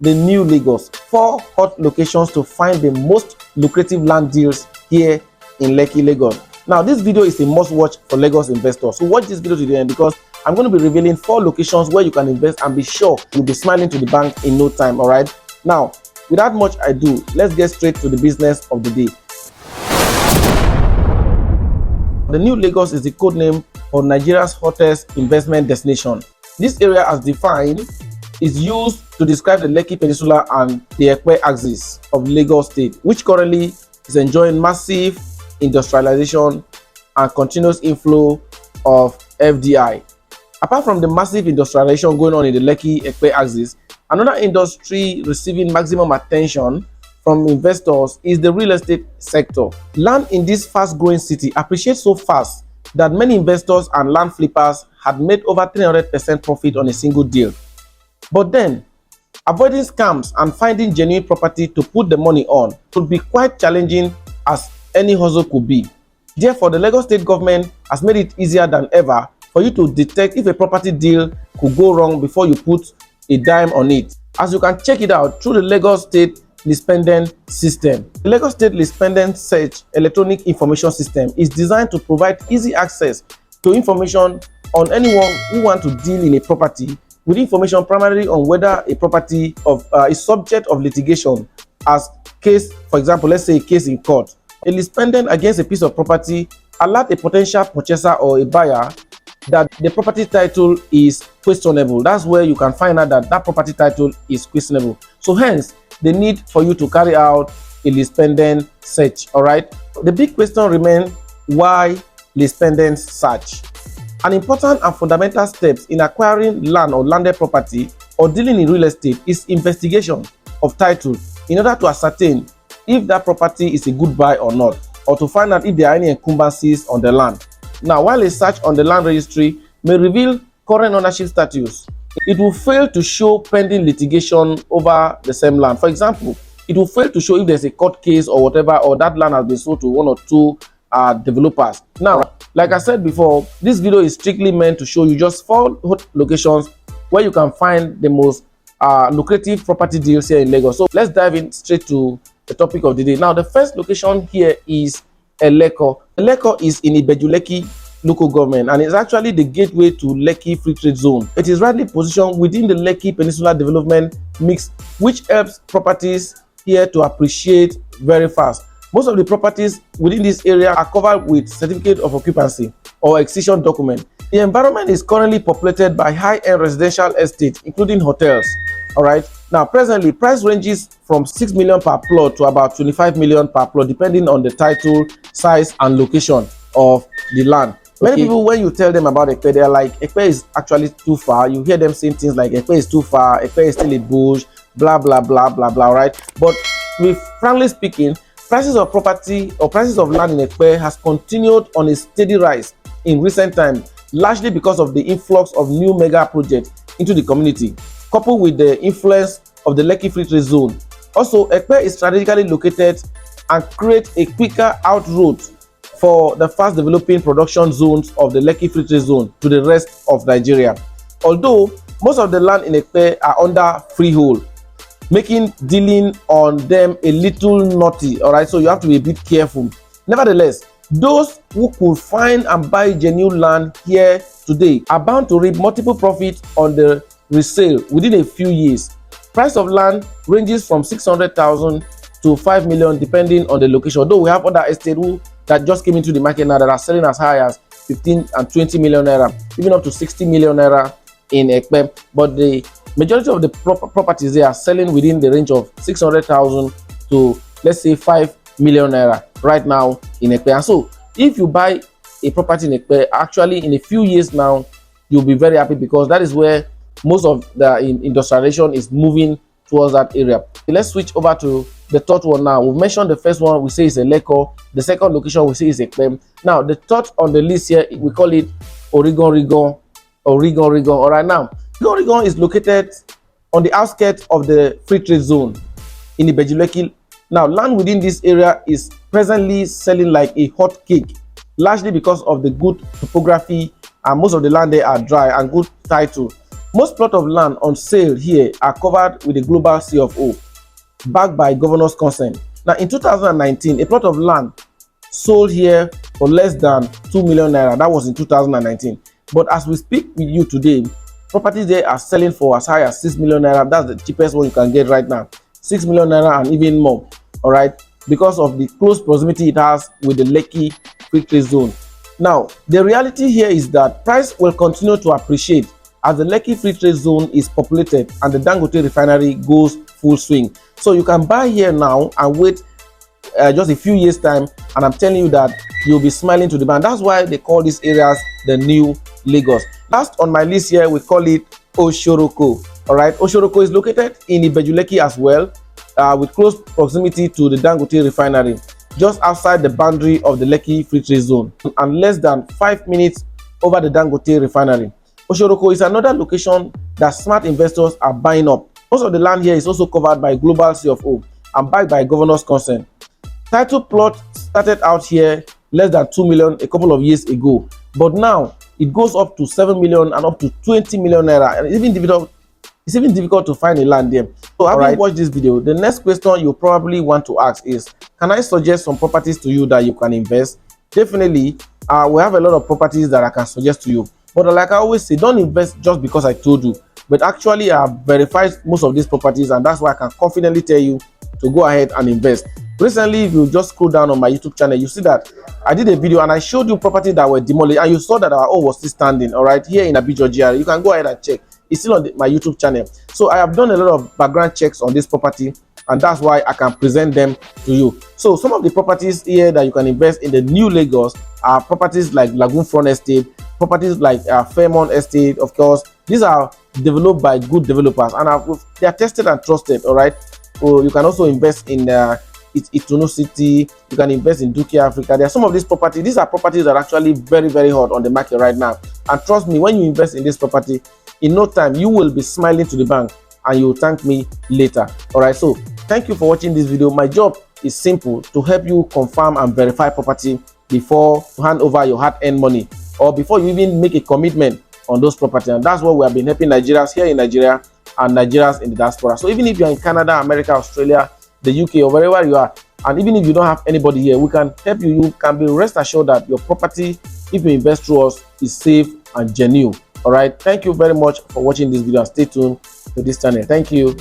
the new Lagos. 4 hot locations to find the most lucrative land deals here in Lekki, Lagos. Now, this video is a must-watch for Lagos investors. So watch this video to the end because I'm going to be revealing 4 locations where you can invest and be sure you'll be smiling to the bank in no time, all right? Now, without much ado, let's get straight to the business of the day. The new Lagos is the code name for Nigeria's hottest investment destination. This area, as defined, is used to describe the Lekki Peninsula and the Epe axis of Lagos State, which currently is enjoying massive industrialization and continuous inflow of FDI. Apart from the massive industrialization going on in the Lekki Epe axis, another industry receiving maximum attention from investors is the real estate sector. Land in this fast-growing city appreciates so fast that many investors and land flippers had made over 300% profit on a single deal. But then, avoiding scams and finding genuine property to put the money on could be quite challenging as any hustle could be. Therefore, the Lagos State government has made it easier than ever for you to detect if a property deal could go wrong before you put a dime on it. As you can check it out through the Lagos State Lispendens System. The Lagos State Lispendens Search Electronic Information System is designed to provide easy access to information on anyone who wants to deal in a property, with information primarily on whether a property is subject of litigation as case, for example, let's say a case in court. A lispendent against a piece of property alert a potential purchaser or a buyer that the property title is questionable. That's where you can find out that that property title is questionable. So hence, the need for you to carry out a lispendent search, all right? The big question remains, why lispendent search? An important and fundamental step in acquiring land or landed property or dealing in real estate is investigation of title in order to ascertain if that property is a good buy or not, or to find out if there are any encumbrances on the land. Now, while a search on the land registry may reveal current ownership status, it will fail to show pending litigation over the same land. For example, it will fail to show if there's a court case or whatever, or that land has been sold to 1 or 2 developers. Now, like I said before, this video is strictly meant to show you just 4 hot locations where you can find the most lucrative property deals here in Lagos. So let's dive in straight to the topic of the day. Now, the first location here is Lekki. Lekki is in Lekki local government and is actually the gateway to Lekki Free Trade Zone. It is rightly positioned within the Lekki Peninsula development mix, which helps properties here to appreciate very fast. Most of the properties within this area are covered with certificate of occupancy or excision document. The environment is currently populated by high-end residential estates, including hotels. All right. Now, presently, price ranges from 6 million per plot to about 25 million per plot, depending on the title, size, and location of the land. Many people, when you tell them about Epe, they're like, Epe is actually too far. You hear them saying things like, Epe is too far, Epe is still a bush, blah, blah, blah, blah, blah, right? But frankly speaking, prices of property or prices of land in Epe has continued on a steady rise in recent times, largely because of the influx of new mega projects into the community, coupled with the influence of the Lekki Free Trade Zone. Also, Epe is strategically located and creates a quicker out route for the fast developing production zones of the Lekki Free Trade Zone to the rest of Nigeria. Although most of the land in Epe are under freehold, making dealing on them a little naughty, all right? So you have to be a bit careful. Nevertheless, those who could find and buy genuine land here today are bound to reap multiple profits on the resale within a few years. Price of land ranges from 600,000 to 5 million depending on the location. Though we have other estates that just came into the market now that are selling as high as 15 and 20 million naira, even up to 60 million naira in Epe. But the majority of the properties they are selling within the range of 600,000 to, let's say, 5 million naira right now in Epe. And so if you buy a property in Epe, actually in a few years now, you'll be very happy because that is where most of the industrialization is moving towards that area. Let's switch over to the third one now. We've mentioned the first one, we say is a Lekki. The second location we say is Epe. Now, the third on the list here, we call it Origon. All right, now, Origon is located on the outskirts of the Free Trade Zone in Lekki. Now, land within this area is presently selling like a hot cake, largely because of the good topography, and most of the land there are dry and good title. Most plot of land on sale here are covered with a global CFO backed by governor's consent. Now in 2019, a plot of land sold here for less than 2 million naira. That was in 2019. But as we speak with you today, properties there are selling for as high as 6 million naira. That's the cheapest one you can get right now. 6 million naira and even more. All right, because of the close proximity it has with the Lekki Free Trade Zone. Now, the reality here is that price will continue to appreciate as the Lekki Free Trade Zone is populated and the Dangote refinery goes full swing. So you can buy here now and wait just a few years time, and I'm telling you that you'll be smiling to the bank. That's why they call these areas the new Lagos. Last on my list here, we call it Oshoroko. All right, Oshoroko is located in Ibeju-Lekki as well, with close proximity to the Dangote refinery, just outside the boundary of the Lekki Free Trade Zone, and less than 5 minutes over the Dangote refinery. Oshoroko is another location that smart investors are buying up. Most of the land here is also covered by global CFO and backed by governor's consent. Title plot started out here less than 2 million a couple of years ago, but now it goes up to 7 million and up to 20 million naira, and it's even difficult to find a land there. So having watched this video, the next question you probably want to ask is, can I suggest some properties to you that you can invest? Definitely, we have a lot of properties that I can suggest to you, but like I always say, don't invest just because I told you, but actually I have verified most of these properties, and that's why I can confidently tell you to go ahead and invest. Recently, if you just scroll down on my YouTube channel, you see that I did a video and I showed you properties that were demolished, and you saw that our own was still standing. All right, here in Abidjan GRA, you can go ahead and check. It's still on my YouTube channel. So I have done a lot of background checks on this property, and that's why I can present them to you. So some of the properties here that you can invest in the new Lagos are properties like Lagoon Front Estate, properties like Fairmont Estate. Of course, these are developed by good developers, and they are tested and trusted. All right. So you can also invest in Itunu City. You can invest in Duke Africa. There are some of these properties. These are properties that are actually very, very hot on the market right now. And trust me, when you invest in this property, in no time you will be smiling to the bank, and you will thank me later. All right. So thank you for watching this video. My job is simple: to help you confirm and verify property before you hand over your hard-earned money, or before you even make a commitment on those properties. And that's what we have been helping Nigerians here in Nigeria and Nigerians in the diaspora. So even if you're in Canada, America, Australia, the UK, or wherever you are, and even if you don't have anybody here, we can help you. You can be rest assured that your property, if you invest through us, is safe and genuine. All right. Thank you very much for watching this video, and stay tuned to this channel. Thank you.